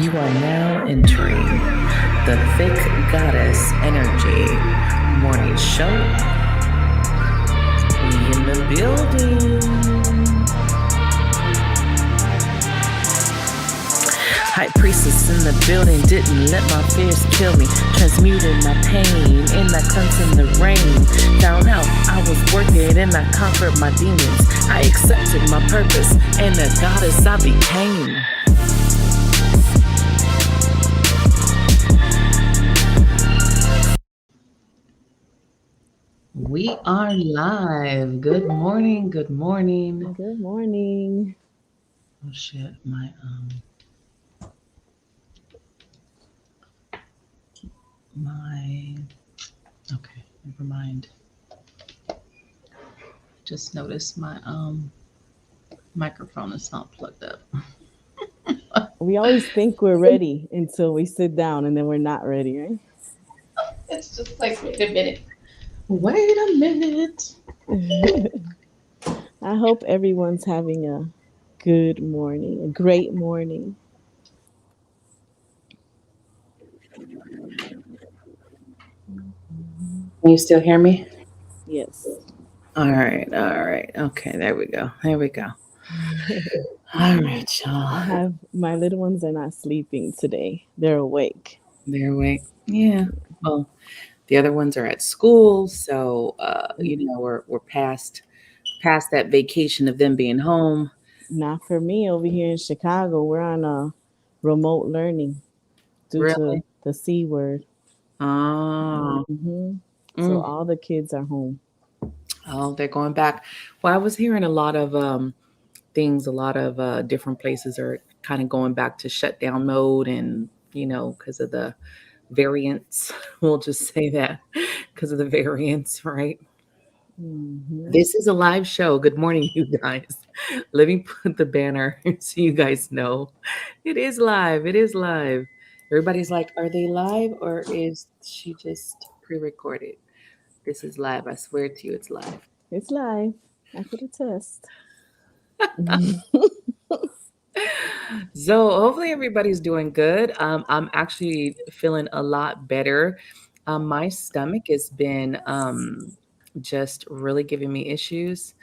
You are now entering the Thick Goddess Energy Morning Show. We in the building. High priestess in the building, didn't let my fears kill me. Transmuted my pain in that cleanse in the rain. Found out I was working and I conquered my demons. I accepted my purpose and the goddess I became. We are live. Good morning. Good morning. Good morning. Oh shit, my okay, never mind. Just noticed my microphone is not plugged up. We always think we're ready until we sit down and then we're not ready, right? It's just like, wait a minute. Wait a minute. I hope everyone's having a good morning, a great morning. Can you still hear me? Yes. All right, all right. Okay, there we go. There we go. All right, I y'all. have my little ones are not sleeping today. They're awake. There we. Yeah. Well, the other ones are at school, so we're past that vacation of them being home. Not for me over here in Chicago. We're on a remote learning due to Really? the C word. Oh. hmm So Mm. all the kids are home. Oh, they're going back. Well, I was hearing a lot of things. A lot of different places are kind of going back to shutdown mode, and because of the variants, we'll just say that because of the variants, right? hmm This is a live show. Good morning, you guys. Let me put the banner so you guys know it is live. It is live. Everybody's like, are they live or is she just pre-recorded? This is live. I swear to you, it's live. It's live. I could attest. So hopefully everybody's doing good. I'm actually feeling a lot better. My stomach has been just really giving me issues.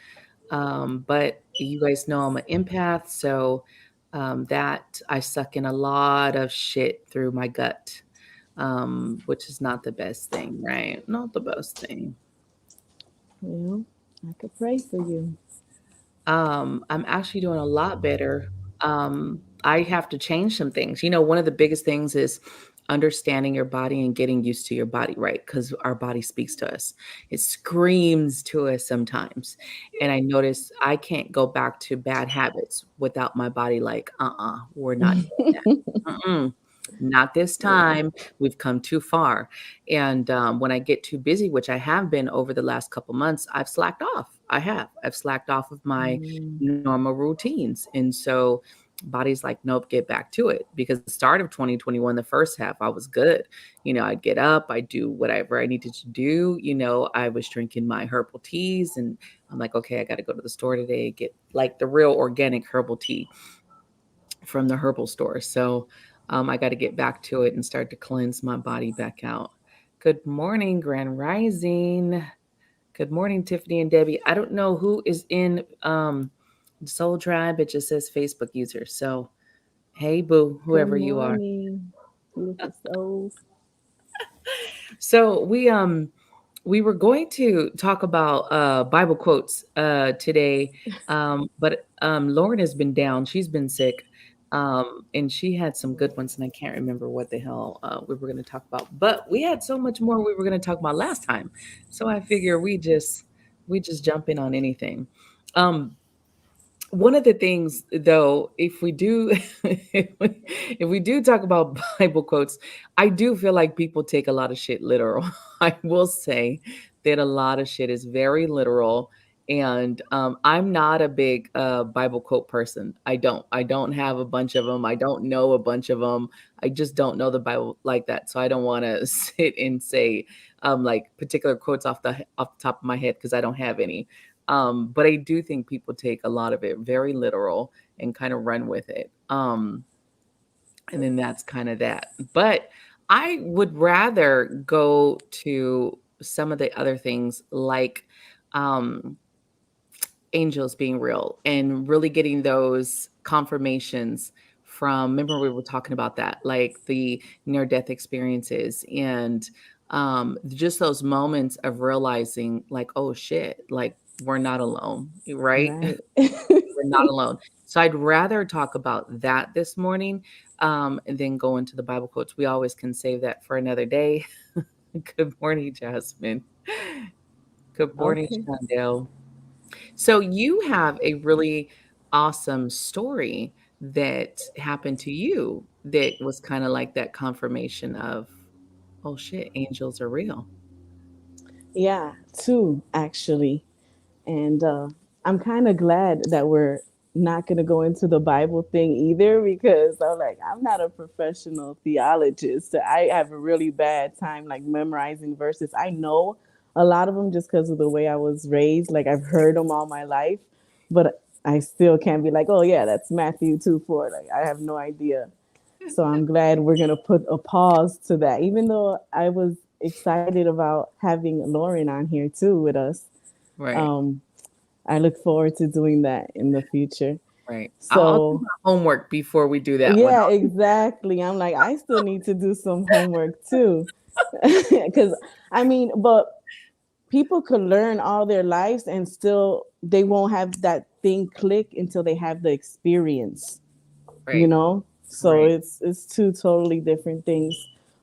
But you guys know I'm an empath, so that I suck in a lot of shit through my gut, which is not the best thing, right? Not the best thing. Well, I could pray for you. I'm actually doing a lot better. I have to change some things. One of the biggest things is understanding your body and getting used to your body, right? Because our body speaks to us. It screams to us sometimes. And I notice I can't go back to bad habits without my body like, we're not doing that. Mm-mm. Not this Yeah. time. We've come too far. And when I get too busy, which I have been over the last couple months, I've slacked off. I have. I've slacked off of my Mm, normal routines. And so body's like, nope, get back to it. Because the start of 2021, the first half, I was good. I'd get up, I'd do whatever I needed to do. I was drinking my herbal teas and I'm like, okay, I got to go to the store today, get like the real organic herbal tea from the herbal store. So I got to get back to it and start to cleanse my body back out. Good morning, Grand Rising. Good morning, Tiffany and Debbie. I don't know who is in Soul Tribe. It just says Facebook user. So, hey, boo, good whoever you are. morning, beautiful souls. So we were going to talk about Bible quotes today, but Lauren has been down. She's been sick, and she had some good ones, and I can't remember what the hell we were going to talk about. But we had so much more we were going to talk about last time, so I figure we just jump in on anything. Um, One of the things, though, if we do if we do talk about Bible quotes, I do feel like people take a lot of shit literal. I will say that a lot of shit is very literal, and I'm not a big Bible quote person. I don't have a bunch of them. I don't know a bunch of them. I just don't know the Bible like that, so I don't want to sit and say like particular quotes off the top of my head because I don't have any. But I do think people take a lot of it very literal and kind of run with it. and then that's kind of that. But I would rather go to some of the other things like um angels being real and really getting those confirmations from, remember we were talking about that, like the near death experiences, and just those moments of realizing like, oh shit, like we're not alone, right? Right. We're not alone. So I'd rather talk about that this morning, and then go into the Bible quotes. We always can save that for another day. Good morning, Jasmine. Good morning, Okay. Chandel. So you have a really awesome story that happened to you that was kind of like that confirmation of, oh shit, angels are real. Yeah, two actually. And I'm kind of glad that we're not going to go into the Bible thing either, because I'm like, I'm not a professional theologist. I have a really bad time like memorizing verses. I know a lot of them just because of the way I was raised. Like I've heard them all my life, but I still can't be like, oh yeah, that's Matthew 2:4. Like I have no idea. So I'm glad we're going to put a pause to that, even though I was excited about having Lauren on here too with us. Right, Um, I look forward to doing that in the future. right. I'll do So, my homework before we do that one. yeah, exactly. I'm like, I still need to do some homework too. Because, I mean, but people could learn all their lives and still they won't have that thing click until they have the experience, you Right, know? So right, it's two totally different things.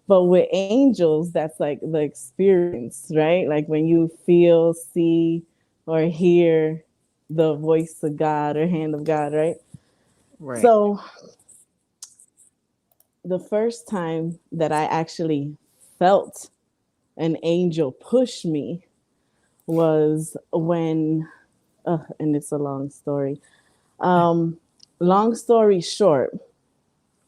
But with angels, that's like the experience, right? Like when you feel, see, or hear the voice of God or hand of God, right? right, So the first time that I actually felt an angel push me was when, and it's a long story. Um, Long story short,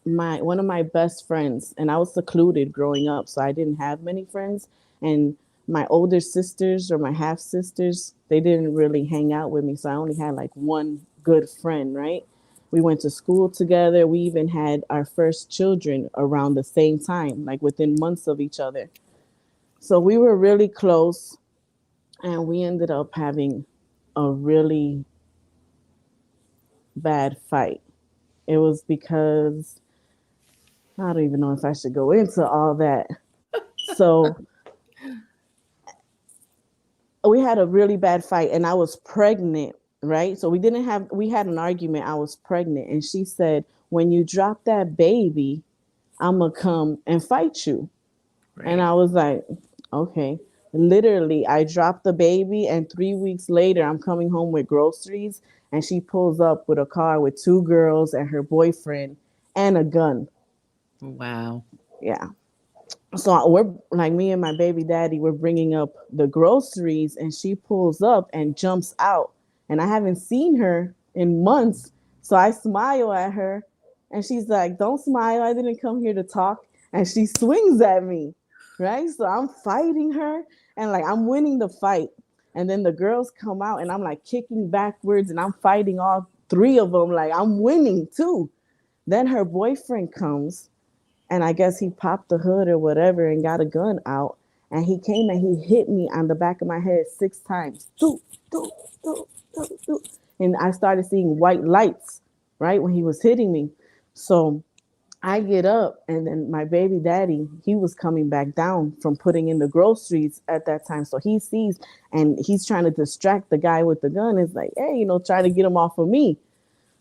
my one of my best friends, and I was secluded growing up, so I didn't have many friends, and my older sisters or my half sisters, they didn't really hang out with me, so I only had like one good friend, right? We went to school together. We even had our first children around the same time, like within months of each other. So we were really close, and we ended up having a really bad fight. It was because I don't even know if I should go into all that. So we had a really bad fight, and I was pregnant, right? So we had an argument. I was pregnant, and she said, when you drop that baby, I'm gonna come and fight you. And right. I was like, okay. Literally, I dropped the baby, and 3 weeks later, I'm coming home with groceries, and she pulls up with a car with two girls and her boyfriend and a gun. Wow. Yeah. So we're like, me and my baby daddy, we're bringing up the groceries, and she pulls up and jumps out, and I haven't seen her in months. So I smile at her, and she's like, don't smile, I didn't come here to talk. And she swings at me, right? So I'm fighting her, and like I'm winning the fight, and then the girls come out, and I'm like kicking backwards, and I'm fighting all three of them, like I'm winning too. Then her boyfriend comes, and I guess he popped the hood or whatever and got a gun out. And he came and he hit me on the back of my head 6 times. Doop, doop, doop, doop, doop. And I started seeing white lights, right, when he was hitting me. So I get up, and then my baby daddy, he was coming back down from putting in the groceries at that time. So he sees, and he's trying to distract the guy with the gun. It's like, hey, try to get him off of me.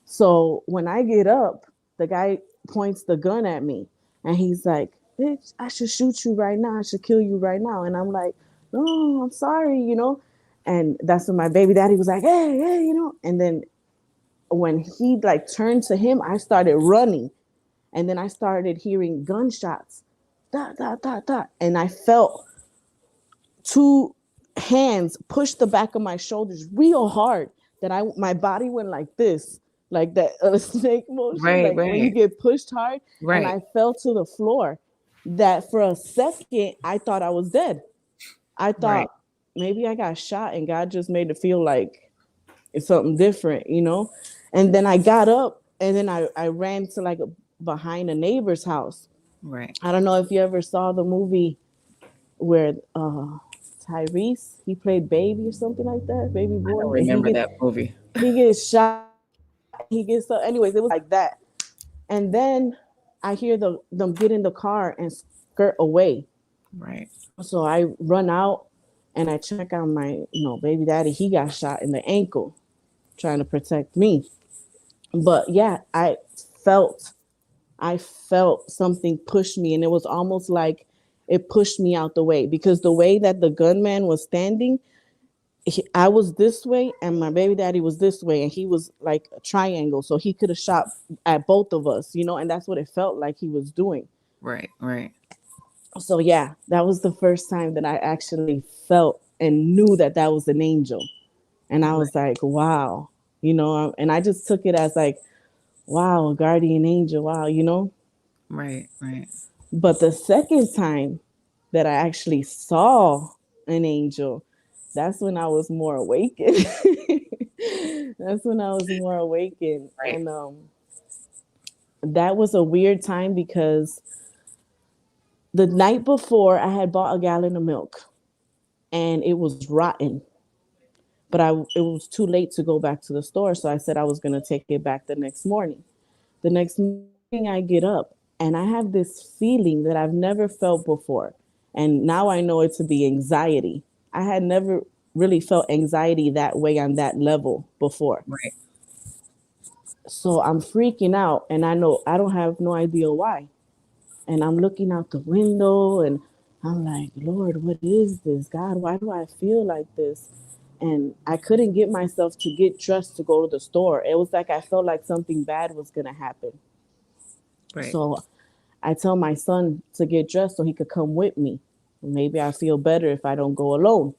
So when I get up, the guy points the gun at me, and he's like, bitch, I should shoot you right now. I should kill you right now. And I'm like, no, I'm sorry. And that's when my baby daddy was like, hey, hey. And then when he like turned to him, I started running. And then I started hearing gunshots. Da, da, da, da. And I felt two hands pushed the back of my shoulders real hard, that my body went like this, like that snake motion, Right, like when you right, get pushed hard. And right, I fell to the floor. That for a second I thought I was dead. I right, thought maybe I got shot, and God just made it feel like it's something different. And then I got up, and then I ran to like behind a neighbor's house. Right. I don't know if you ever saw the movie where Tyrese, he played baby or something like that, baby I boy, don't and remember that movie. he gets shot and he gets so. Anyways, it was like that. And then I hear them get in the car and skirt away. Right. So I run out and I check on my baby daddy. He got shot in the ankle trying to protect me. But yeah, felt I felt something push me, and it was almost like it pushed me out the way because the way that the gunman was standing, I was this way, and my baby daddy was this way, and he was like a triangle, so he could have shot at both of us, and that's what it felt like he was doing. Right. Right. So yeah, that was the first time that I actually felt and knew that that was an angel, and I was Right. like, wow, and I just took it as like, wow, a guardian angel, wow. Right. Right. But the second time that I actually saw an angel, that's when I was more awakened. That's when I was more awakened. Right. And that was a weird time because the night before I had bought a gallon of milk and it was rotten. But it was too late to go back to the store. So I said I was going to take it back the next morning. The next morning, I get up and I have this feeling that I've never felt before. And now I know it to be anxiety. I had never really felt anxiety that way on that level before. Right. So I'm freaking out and I know I don't have no idea why. And I'm looking out the window and I'm like, Lord, what is this? God, why do I feel like this? And I couldn't get myself to get dressed to go to the store. It was like I felt like something bad was going to happen. Right. So I tell my son to get dressed so he could come with me. Maybe I feel better if I don't go alone.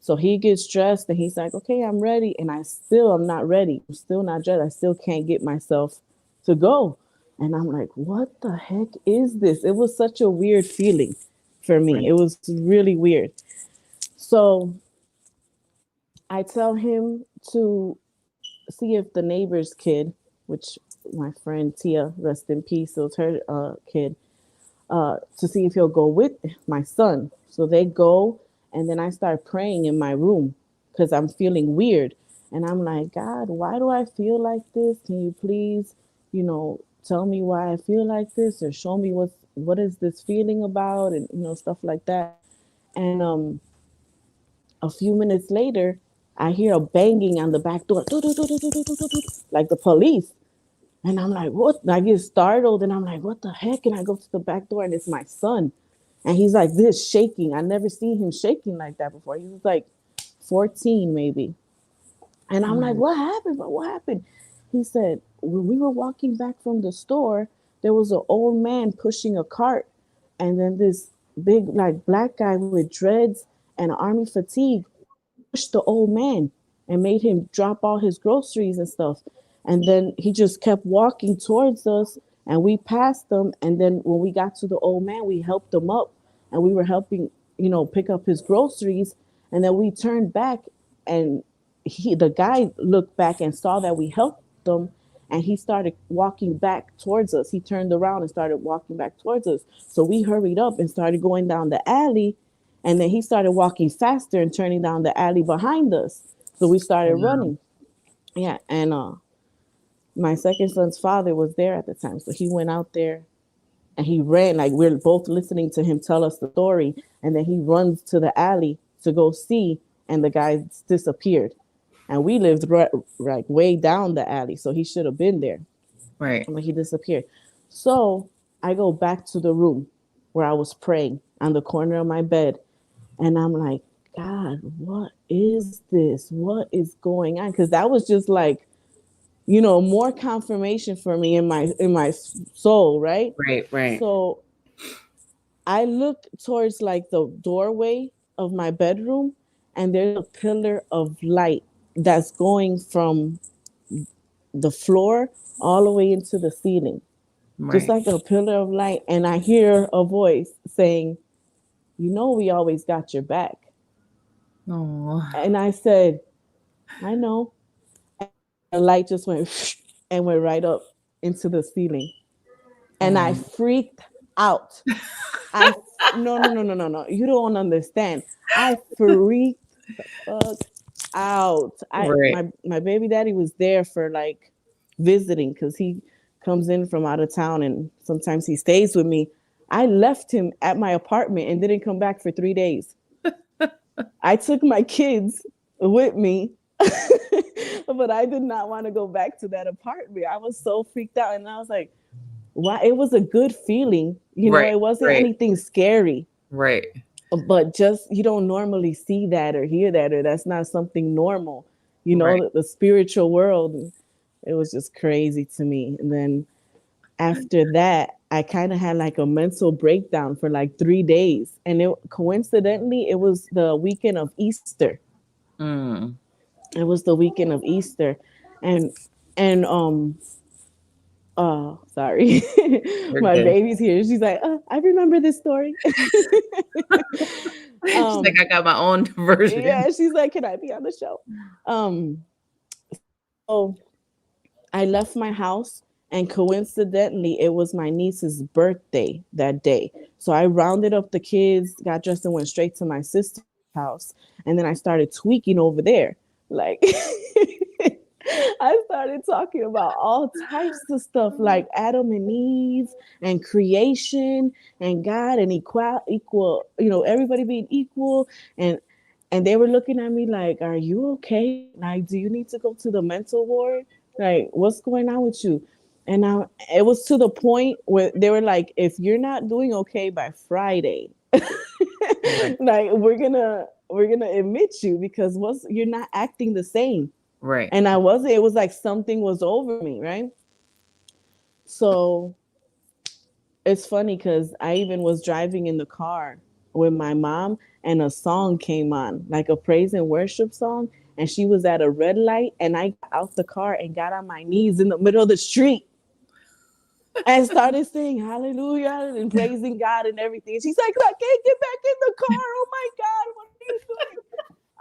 So he gets dressed and he's like, okay, I'm ready. And I still am not ready. I'm still not dressed. I still can't get myself to go. And I'm like, what the heck is this? It was such a weird feeling for me. Right. It was really weird. So I tell him to see if the neighbor's kid, which my friend Tia, rest in peace, it was her kid, to see if he'll go with my son. So they go, and then I start praying in my room because I'm feeling weird. And I'm like, God, why do I feel like this? Can you please, tell me why I feel like this, or show me what is this feeling about, and stuff like that. And a few minutes later, I hear a banging on the back door, like the police. And I'm like, what? And I get startled and I'm like, what the heck? And I go to the back door and it's my son. And he's like this shaking. I never seen him shaking like that before. He was like 14 maybe. And I'm like, Mm. what happened? But what happened? He said, when we were walking back from the store, there was an old man pushing a cart. And then this big, like, black guy with dreads and army fatigue pushed the old man and made him drop all his groceries and stuff. And then he just kept walking towards us and we passed them. And then when we got to the old man, we helped him up and we were helping, pick up his groceries. And then we turned back and the guy looked back and saw that we helped him and he started walking back towards us. He turned around and started walking back towards us. So we hurried up and started going down the alley. And then he started walking faster and turning down the alley behind us. So we started Wow. running. Yeah. And my second son's father was there at the time. So he went out there and he ran. Like we're both listening to him tell us the story. And then he runs to the alley to go see. And the guy disappeared. And we lived right way down the alley. So he should have been there. Right. But he disappeared. So I go back to the room where I was praying on the corner of my bed. And I'm like, God, what is this? What is going on? Because that was just like, more confirmation for me in my soul, right? Right. Right. So I look towards like the doorway of my bedroom, and there's a pillar of light that's going from the floor all the way into the ceiling, just Right. like a pillar of light. And I hear a voice saying, we always got your back. Oh. And I said, I know. And then the light just went and went right up into the ceiling. and I Mm. freaked out. I no no no no no no. You don't understand. I freaked the fuck out. Right. My baby daddy was there for like visiting because he comes in from out of town and sometimes he stays with me. I left him at my apartment and didn't come back for 3 days. I took my kids with me, but I did not want to go back to that apartment. I was so freaked out, and I was like, "Why?" It was a good feeling, Right. It wasn't Right. anything scary, Right. but just you don't normally see that or hear that, or that's not something normal, Right. the spiritual world. It was just crazy to me, and then after that, I kind of had like a mental breakdown for like 3 days. And it coincidentally, it was the weekend of Easter. Mm. It was the weekend of Easter. And and sorry. You're My good. baby's here. She's like, I remember this story. She's like, um I got my own version. yeah, she's like, can I be on the show? So I left my house, and coincidentally, it was my niece's birthday that day. So I rounded up the kids, got dressed, and went straight to my sister's house. And then I started tweaking over there. Like, I started talking about all types of stuff like Adam and Eve and creation and God and equal, everybody being equal. And they were looking at me like, are you okay? Like, do you need to go to the mental ward? Like, what's going on with you? And it was to the point where they were like, if you're not doing okay by Friday, Right. like we're gonna admit you because you're not acting the same. Right. And I wasn't. It was like something was over me, right? So it's funny because I even was driving in the car with my mom, and a song came on, like a praise and worship song, and she was at a red light, and I got out the car and got on my knees in the middle of the street and started saying hallelujah and praising God and everything. And she's like, I can't get back in the car. Oh my God, what are you doing?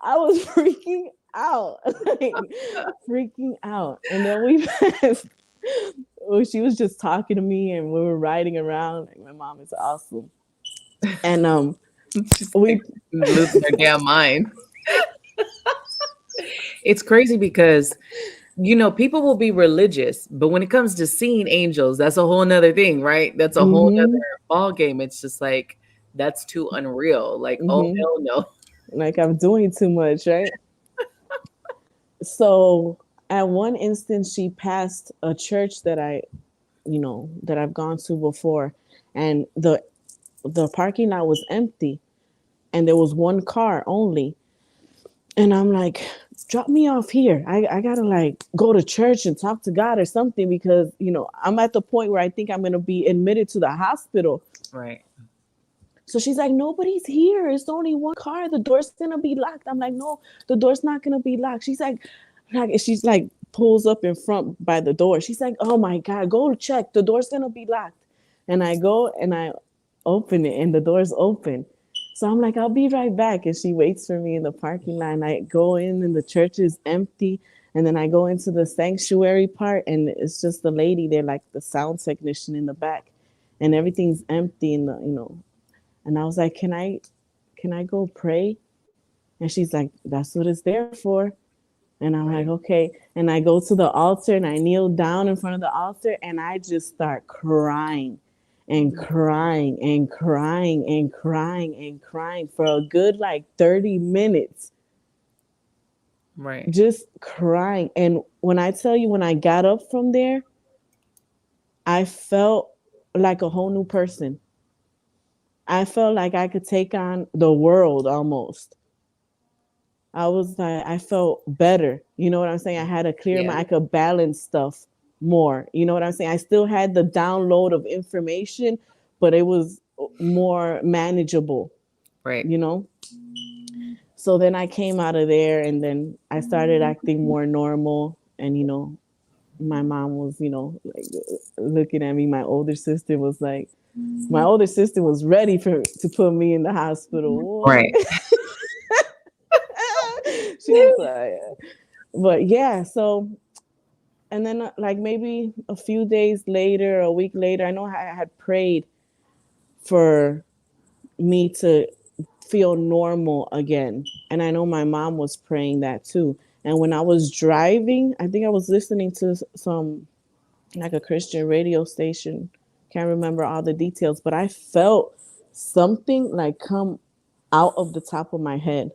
I was freaking out, like freaking out. And then we passed. Well, she was just talking to me, and we were riding around. Like, my mom is awesome, and She's like we losing her damn mind. It's crazy because people will be religious, but when it comes to seeing angels, that's a whole nother thing, right? That's a whole mm-hmm, nother ball game. It's just like that's too unreal. Like, oh mm-hmm, hell no. like I'm doing too much, right? So at one instance, she passed a church that I've gone to before, and the parking lot was empty, and there was one car only. And I'm like, drop me off here. I gotta like go to church and talk to God or something because I'm at the point where I think I'm gonna be admitted to the hospital. Right. So she's like, nobody's here. It's only one car. The door's gonna be locked. I'm like, no, the door's not gonna be locked. She's like pulls up in front by the door. She's like, oh my God, go check. The door's gonna be locked. And I go and I open it, and the door's open. So I'm like, I'll be right back. And she waits for me in the parking lot. And I go in, and the church is empty. And then I go into the sanctuary part, and it's just the lady there, like the sound technician in the back. And everything's empty and I was like, can I go pray? And she's like, that's what it's there for. And I'm like, Right. okay. And I go to the altar, and I kneel down in front of the altar, and I just start crying and crying and crying and crying and crying for a good like 30 minutes, Right. just crying. And when I tell you, when I got up from there, I felt like a whole new person. I felt like I could take on the world almost. I was like, I felt better. You know what I'm saying? I had a clear Yeah. mind. I could balance stuff more. You know what I'm saying? I still had the download of information, but it was more manageable, Right. you know? So then I came out of there, and then I started acting more normal. And, my mom was, like looking at me. My older sister was ready to put me in the hospital. Boy. Right. She was like, but yeah, so And then like maybe a few days later, a week later, I know I had prayed for me to feel normal again. And I know my mom was praying that too. And when I was driving, I think I was listening to some like a Christian radio station. Can't remember all the details, but I felt something like come out of the top of my head.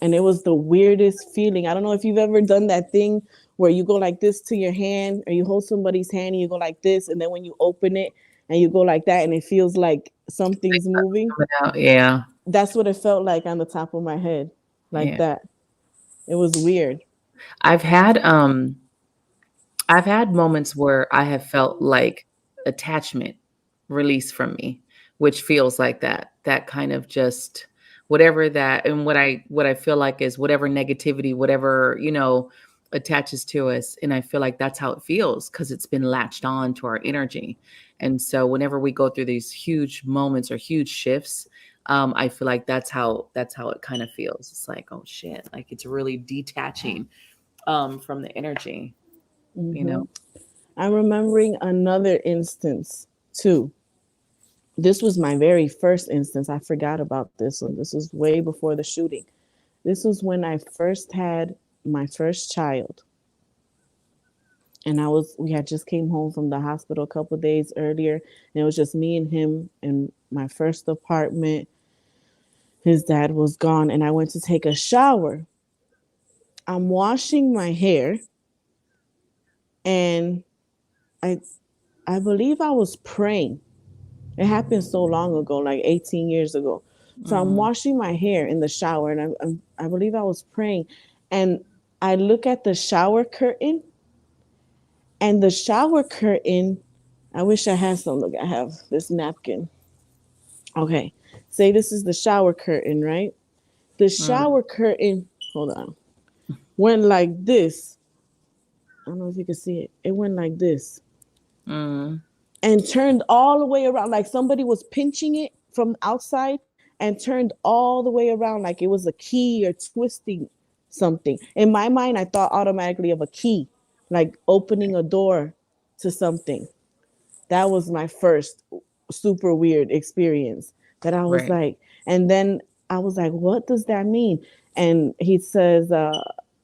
And it was the weirdest feeling. I don't know if you've ever done that thing where you go like this to your hand, or you hold somebody's hand and you go like this, and then when you open it and you go like that and it feels like something's moving. Coming out, yeah, That's what it felt like on the top of my head. Like yeah. that. It was weird. I've had, I've had moments where I have felt like attachment release from me, which feels like that kind of just whatever that, and what I feel like is whatever negativity, whatever, attaches to us. And I feel like that's how it feels because it's been latched on to our energy. And so whenever we go through these huge moments or huge shifts, I feel like that's how it kind of feels. It's like, oh shit, like it's really detaching from the energy, you know. Hmm. I'm remembering another instance too. This was my very first instance. I forgot about this one. This was way before the shooting. This was when I first had my first child. And we had just came home from the hospital a couple of days earlier, and it was just me and him in my first apartment. His dad was gone, and I went to take a shower. I'm washing my hair, and I I believe I was praying. It happened so long ago, like 18 years ago. So I'm Mm, washing my hair in the shower, and I believe I was praying, and I look at the shower curtain, and the shower curtain. I wish I had some. Look, I have this napkin. Okay, say this is the shower curtain, right? The mm, shower curtain. Hold on. Went like this. I don't know if you can see it. It went like this mm, and turned all the way around, like somebody was pinching it from outside and turned all the way around like it was a key or twisting something. In my mind, I thought automatically of a key, like opening a door to something. That was my first super weird experience that I was right, like, and then I was like, what does that mean? And he says,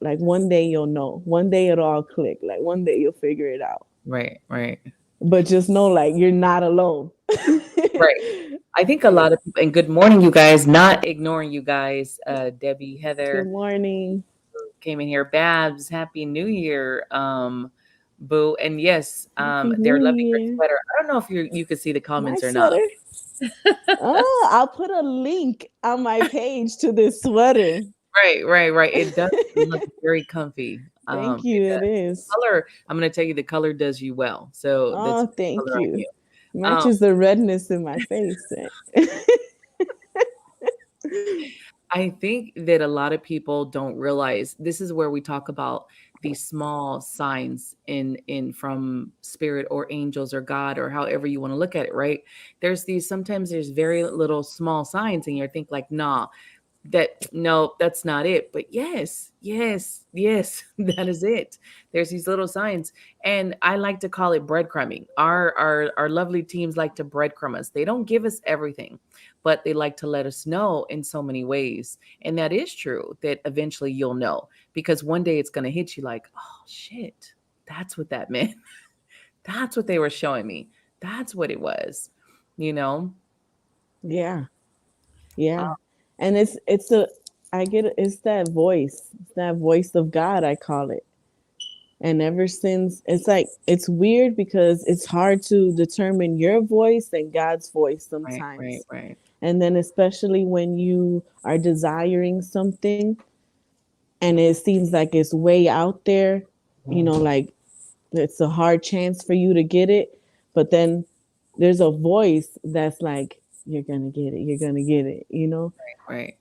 like one day you'll know. One day it'll all click. Like one day you'll figure it out. right, right, But just know like you're not alone. right. I think a lot of people, and good morning, you guys, not ignoring you guys. Debbie, Good Heather morning. came in here. Babs, Happy New Year, Boo. And yes, Happy they're New loving your Year. sweater. I don't know if you could see the My comments or not. sweater. Oh, I'll put a link on my page to this sweater. Right, right, right. It does look very comfy. Thank It you. It does. is. Color, I'm gonna tell you the color does you well. So that's Oh, the thank color on you. you. Um, Matches the redness in my face. I think that a lot of people don't realize this is where we talk about these small signs in from spirit or angels or God or however you want to look at it, right? There's these sometimes there's very little small signs and you think like, nah, that no, that's not it. But yes, yes, yes, that is it. There's these little signs, and I like to call it breadcrumbing. Our lovely teams like to breadcrumb us. They don't give us everything, but they like to let us know in so many ways. And that is true that eventually you'll know because one day it's going to hit you like, oh shit, that's what that meant. That's what they were showing me. That's what it was, you know? Yeah. Yeah. And I get it, it's that voice. It's that voice of God, I call it. And ever since, it's like, it's weird because it's hard to determine your voice and God's voice Right, right, sometimes. right, And then, especially when you are desiring something and it seems like it's way out there, like it's a hard chance for you to get it. But then there's a voice that's like, you're going to get it. You're going to get it. right.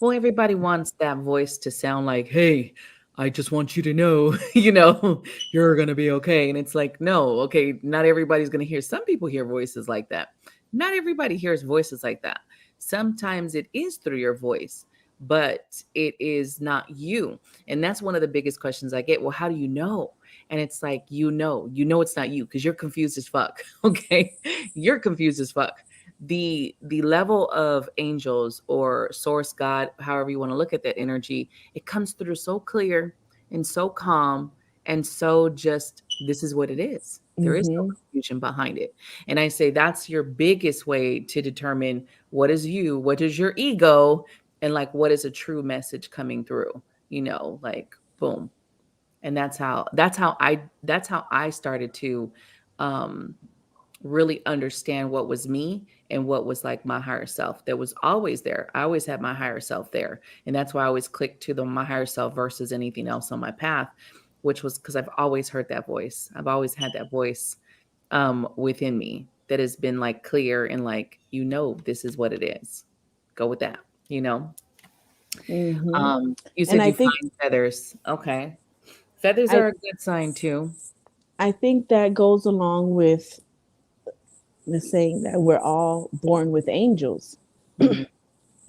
Well, everybody wants that voice to sound like, "Hey, I just want you to know, you're gonna be okay." And it's like, no, okay, not everybody's gonna hear. Some people hear voices like that. Not everybody hears voices like that. Sometimes it is through your voice, but it is not you. And that's one of the biggest questions I get. Well, how do you know? And it's like, you know it's not you because you're confused as fuck. Okay. You're confused as fuck. The level of angels or source God, however you want to look at that energy, it comes through so clear and so calm and so just, this is what it is. There is no Mhm. confusion behind it. And I say that's your biggest way to determine what is you, what is your ego, and like what is a true message coming through, like boom. And that's how I started to um really understand what was me and what was like my higher self that was always there. I always had my higher self there. And that's why I always clicked to the my higher self versus anything else on my path, which was because I've always heard that voice. I've always had that voice within me that has been like clear and like, this is what it is. Go with that, you know? Mhm. You And said you find feathers. Okay. Feathers I are a good sign too. I think that goes along with the saying that we're all born with angels, Hmm.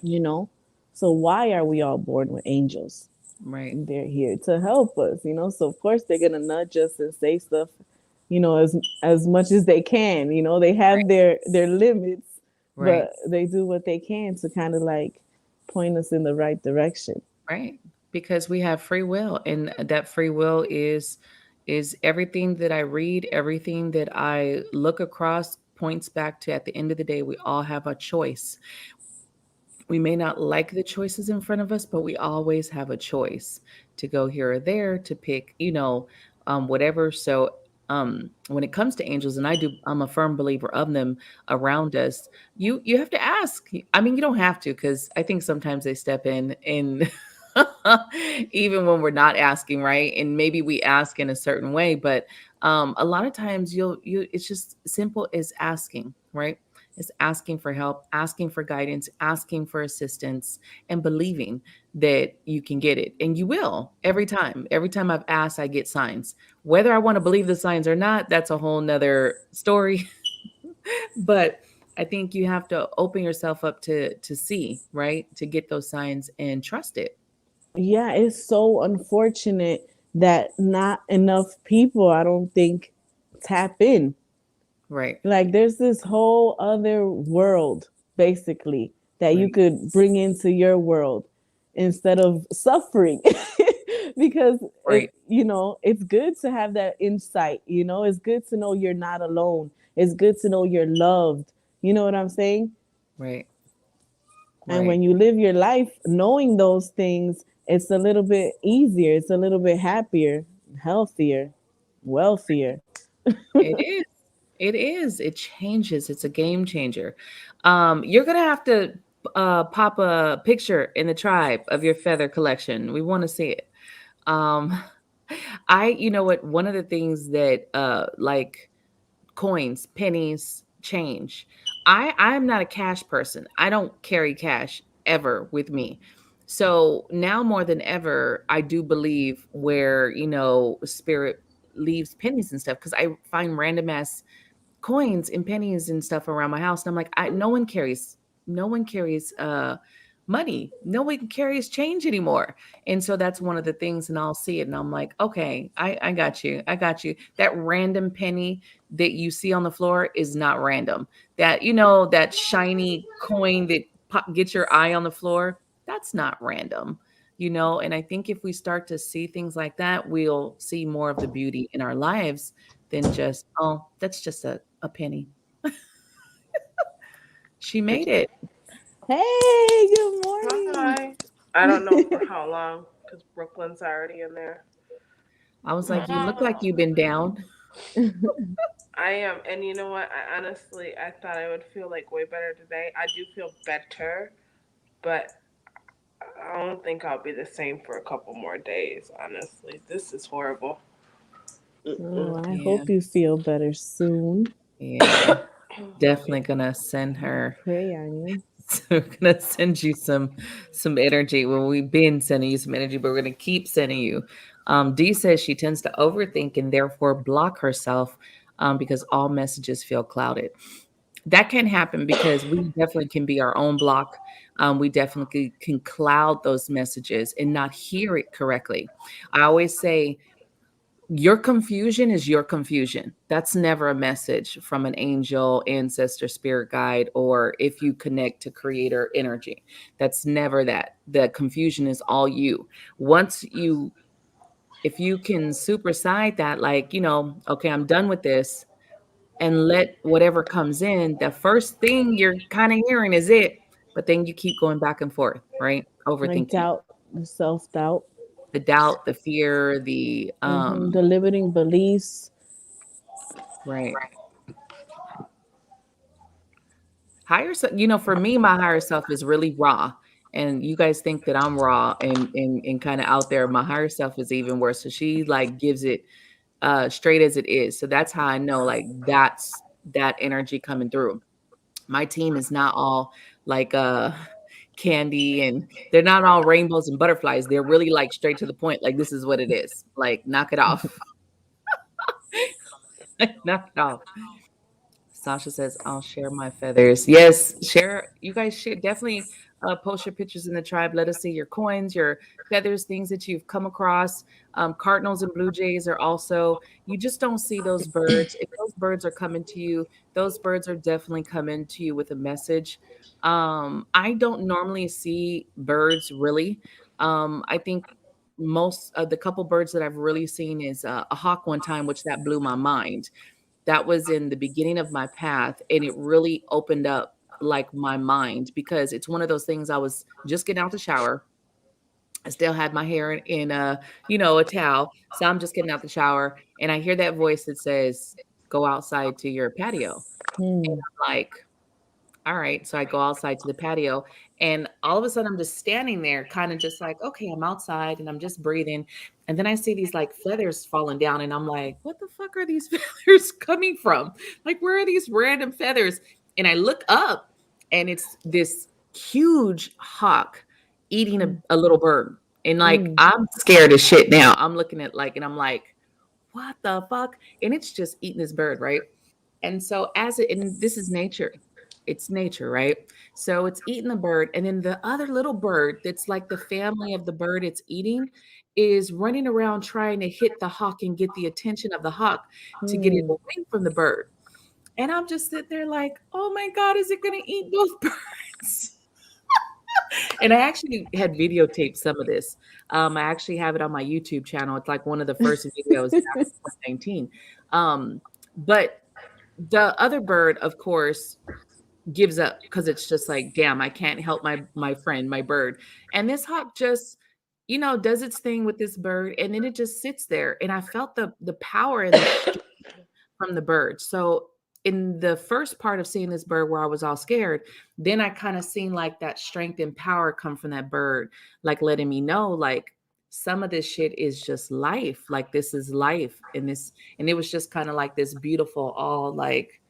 you know? So why are we all born with angels? Right. They're here to help us, you know? So of course they're going to nudge us and say stuff, as much as they can, They have their limits, Right. but they do what they can to kind of like point us in the right direction. Right. Because we have free will, and that free will is everything that I read, everything that I look across points back to, at the end of the day, we all have a choice. We may not like the choices in front of us, but we always have a choice to go here or there to pick, whatever. So, when it comes to angels, and I'm a firm believer of them around us. You have to ask. I mean, you don't have to because I think sometimes they step in and even when we're not asking, right? And maybe we ask in a certain way, but a lot of times it's just simple as asking, right? Is asking for help, asking for guidance, asking for assistance, and believing that you can get it. And you will every time. Every time I've asked, I get signs. Whether I want to believe the signs or not, that's a whole nother story. But I think you have to open yourself up to see, right? To get those signs and trust it. Yeah, it's so unfortunate that not enough people, I don't think, tap in. Right. Like there's this whole other world basically that you Right. could bring into your world instead of suffering. Because Right. it's good to have that insight. It's good to know you're not alone. It's good to know you're loved. You know what I'm saying? Right. And Right. when you live your life knowing those things, it's a little bit easier, it's a little bit happier, healthier, wealthier. It is. It is. It changes. It's a game changer. You're gonna have to pop a picture in the tribe of your feather collection. We want to see it. Um, you know what? One of the things that, like coins, pennies, change. I'm not a cash person. I don't carry cash ever with me. So now more than ever, I do believe where, spirit leaves pennies and stuff because I find random ass coins and pennies and stuff around my house. And I'm like, no one carries money. No one carries change anymore. And so that's one of the things, and I'll see it and I'm like, okay, I got you. I got you. That random penny that you see on the floor is not random. That shiny coin that gets your eye on the floor, that's not random. And I think if we start to see things like that, we'll see more of the beauty in our lives than just, oh, that's just a penny. She made it. Hey, good morning. Hi. I don't know for how long because Brooklyn's already in there. I was like, you look like you've been down. I am, and you know what? I thought I would feel like way better today. I do feel better, but I don't think I'll be the same for a couple more days. Honestly, this is horrible. Oh, Mm-mm. I Yeah. hope you feel better soon. Yeah. Definitely gonna send her. Pray on you. So we're gonna send you some energy. Well, we've been sending you some energy, but we're gonna keep sending you. Dee says she tends to overthink and therefore block herself because all messages feel clouded. That can happen because we definitely can be our own block. We definitely can cloud those messages and not hear it correctly. I always say, your confusion is your confusion. That's never a message from an angel, ancestor, spirit guide, or if you connect to creator energy. That's never that. The confusion is all you. Once you, if you can supersede that, like, okay, I'm done with this, and let whatever comes in, the first thing you're kind of hearing is it, but then you keep going back and forth, right? Like Overthinking. doubt, self doubt, The doubt, the fear, the the limiting beliefs. right. Higher self, for me, my higher self is really raw. And you guys think that I'm raw and kind of out there. My higher self is even worse. So she like gives it straight as it is. So that's how I know like that's that energy coming through. My team is not all like candy, and they're not all rainbows and butterflies. They're really like straight to the point. Like, this is what it is. Like, knock it off. Knock it off. Sasha says, I'll share my feathers. Yes, share. You guys should definitely post your pictures in the tribe. Let us see your coins, your feathers, things that you've come across. Cardinals and blue jays are also, you just don't see those birds. If those birds are coming to you, those birds are definitely coming to you with a message. I don't normally see birds really. I think most of the couple birds that I've really seen is a hawk one time, which that blew my mind. That was in the beginning of my path, and it really opened up like my mind, because it's one of those things. I was just getting out the shower. I still had my hair in a, a towel. So I'm just getting out the shower, and I hear that voice that says, go outside to your patio. And Hmm. I'm like, all right. So I go outside to the patio, and all of a sudden I'm just standing there, kind of just like, okay, I'm outside and I'm just breathing. And then I see these like feathers falling down, and I'm like, what the fuck are these feathers coming from? Like, where are these random feathers? And I look up, and it's this huge hawk eating a little bird. And like, Mm. I'm scared as shit now. I'm looking at like, and I'm like, what the fuck? And it's just eating this bird, right? And so and this is nature. It's nature, right? So it's eating the bird, and then the other little bird that's like the family of the bird it's eating is running around trying to hit the hawk and get the attention of the hawk to get it Mm. away from the bird. And I'm just sitting there like, oh my God, is it gonna eat both birds? And I actually had videotaped some of this. I actually have it on my YouTube channel. It's like one of the first videos back in 2019. But the other bird, of course, gives up because it's just like, damn, I can't help my friend, my bird. And this hawk just, does its thing with this bird, and then it just sits there. And I felt the power and the from the bird. So in the first part of seeing this bird where I was all scared, then I kind of seen like that strength and power come from that bird, like letting me know like some of this shit is just life. Like, this is life. And it was just kind of like this beautiful, all like,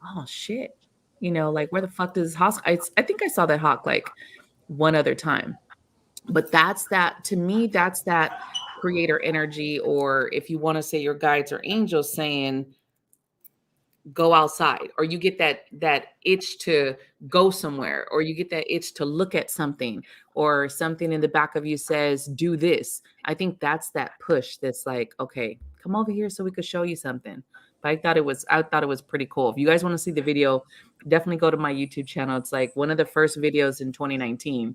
oh shit. Like, where the fuck does this hawk? I think I saw that hawk like one other time. But that's that, to me, that's that creator energy, or if you want to say your guides or angels saying, go outside, or you get that itch to go somewhere, or you get that itch to look at something, or something in the back of you says do this. I think that's that push that's like, okay, come over here so we could show you something. But I thought it was pretty cool. If you guys want to see the video, definitely go to my YouTube channel. It's like one of the first videos in 2019.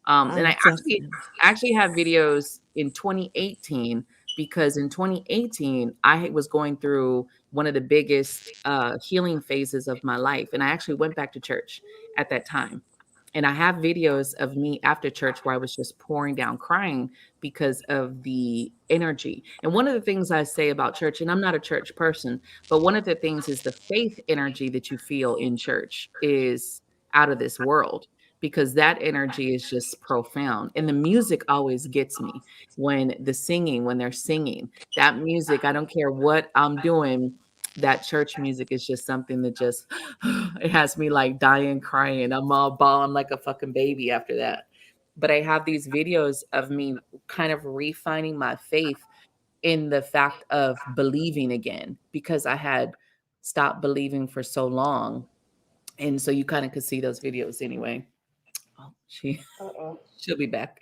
And I'm I actually definitely. actually have videos in 2018, because in 2018 I was going through one of the biggest healing phases of my life. And I actually went back to church at that time. And I have videos of me after church where I was just pouring down crying because of the energy. And one of the things I say about church, and I'm not a church person, but one of the things is the faith energy that you feel in church is out of this world, because that energy is just profound. And the music always gets me, when they're singing that music. I don't care what I'm doing. That church music is just something that just it has me like dying, crying. I'm all bawling like a fucking baby after that. But I have these videos of me kind of refining my faith in the fact of believing again, because I had stopped believing for so long. And so you kind of could see those videos anyway. Oh, Uh-oh. she'll be back.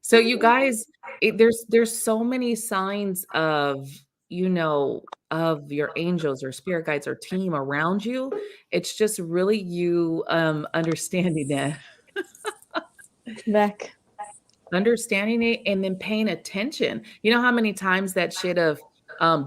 So you guys, there's so many signs of, of your angels or spirit guides or team around you. It's just really you understanding that, Back. understanding it and then paying attention. You know how many times that shit of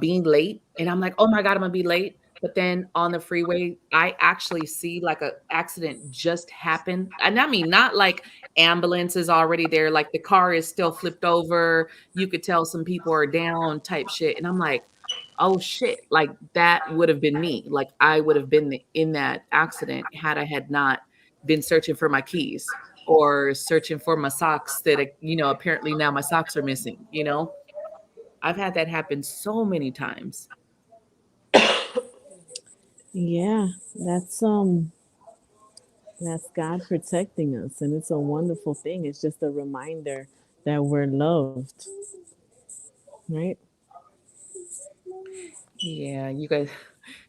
being late and I'm like, "Oh my god, I'm going to be late." But then on the freeway, I actually see like a accident just happen. And I mean not like ambulance is already there, like the car is still flipped over. You could tell some people are down type shit. And I'm like, "Oh shit, like that would have been me. Like I would have been in that accident had I had not been searching for my keys or searching for my socks that, apparently now my socks are missing, you know? I've had that happen so many times. Yeah, that's that's God protecting us, and it's a wonderful thing. It's just a reminder that we're loved, right? Yeah, you guys,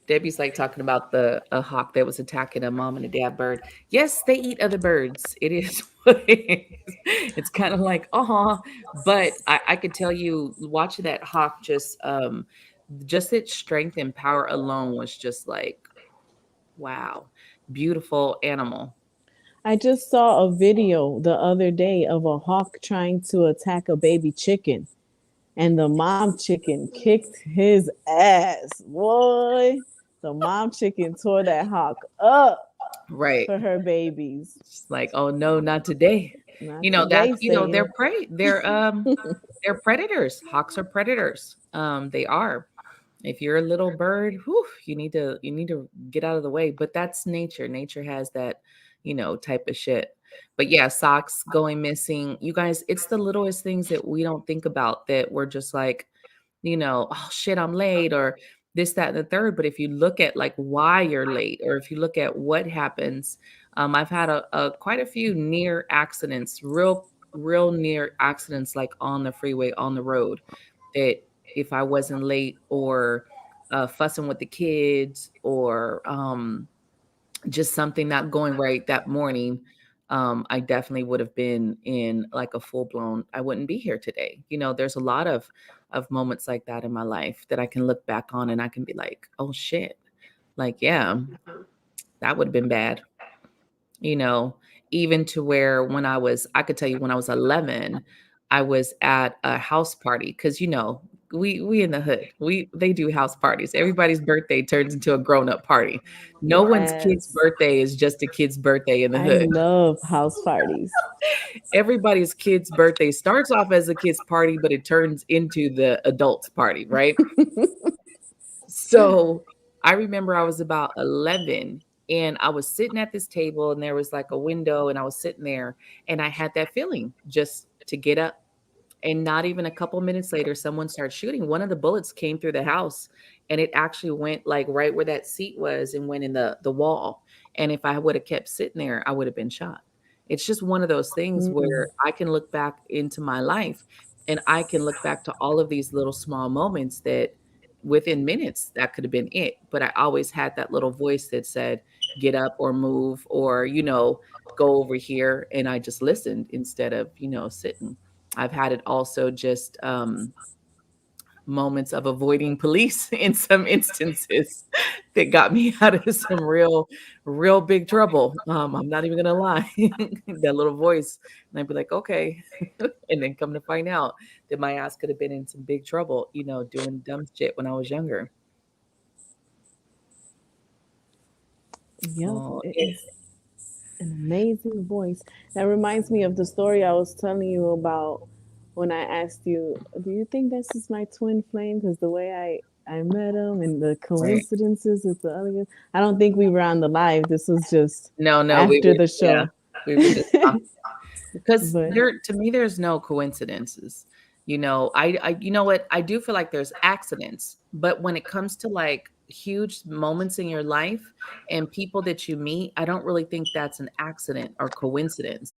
Debbie's like talking about the a hawk that was attacking a mom and a dad bird. Yes, they eat other birds. It is what it is. It's kind of like, but I could tell you watching that hawk just its strength and power alone was just like, wow, beautiful animal. I just saw a video the other day of a hawk trying to attack a baby chicken, and the mom chicken kicked his ass. Boy, the mom chicken tore that hawk up Right. for her babies. It's like, "Oh, no, not today." Not That today, they're Satan. prey they're predators. Hawks are predators. They are. If you're a little bird, whew, you need to get out of the way, but that's nature. Nature has that, type of shit. But yeah, socks going missing. You guys, it's the littlest things that we don't think about that we're just like, "Oh shit, I'm late," or this, that, and the third. But if you look at like why you're late, or if you look at what happens, I've had a quite a few near accidents, real near accidents, like on the freeway, on the road, that if I wasn't late or fussing with the kids or just something not going right that morning, I definitely would have been in like a full blown. I wouldn't be here today. There's a lot of moments like that in my life that I can look back on and I can be like, oh shit, like yeah, Mhm. that would have been bad. you know, Even to where I could tell you when I was 11, I was at a house party because, we in the hood, they do house parties. Everybody's birthday turns into a grown up party. No one's kid's Yes. birthday is just a kid's birthday in the I hood. love house parties. Everybody's kid's birthday starts off as a kid's party, but it turns into the adults party, right? So I remember I was about 11 and I was sitting at this table and there was like a window and I was sitting there and I had that feeling just to get up. And not even a couple minutes later, someone started shooting. One of the bullets came through the house and it actually went like right where that seat was and went in the wall. And if I would have kept sitting there, I would have been shot. It's just one of those things Mm. where I can look back into my life and I can look back to all of these little small moments that within minutes that could have been it. But I always had that little voice that said, get up or move or, go over here. And I just listened instead of, sitting. I've had it also just moments of avoiding police in some instances that got me out of some real big trouble. I'm not even gonna lie. That little voice, and I'd be like, okay, and then come to find out that my ass could have been in some big trouble, doing dumb shit when I was younger. Yep, Oh, it is an amazing voice. That reminds me of the story I was telling you about when I asked you, "Do you think this is my twin flame?" Because the way I met him and the right. coincidences with the other guy, I don't think we were on the live. This was just No, we after were, the yeah, show. we were just talking. Because But to me, there's no coincidences. You know what? I do feel like there's accidents, but when it comes to like huge moments in your life and people that you meet, I don't really think that's an accident or coincidence.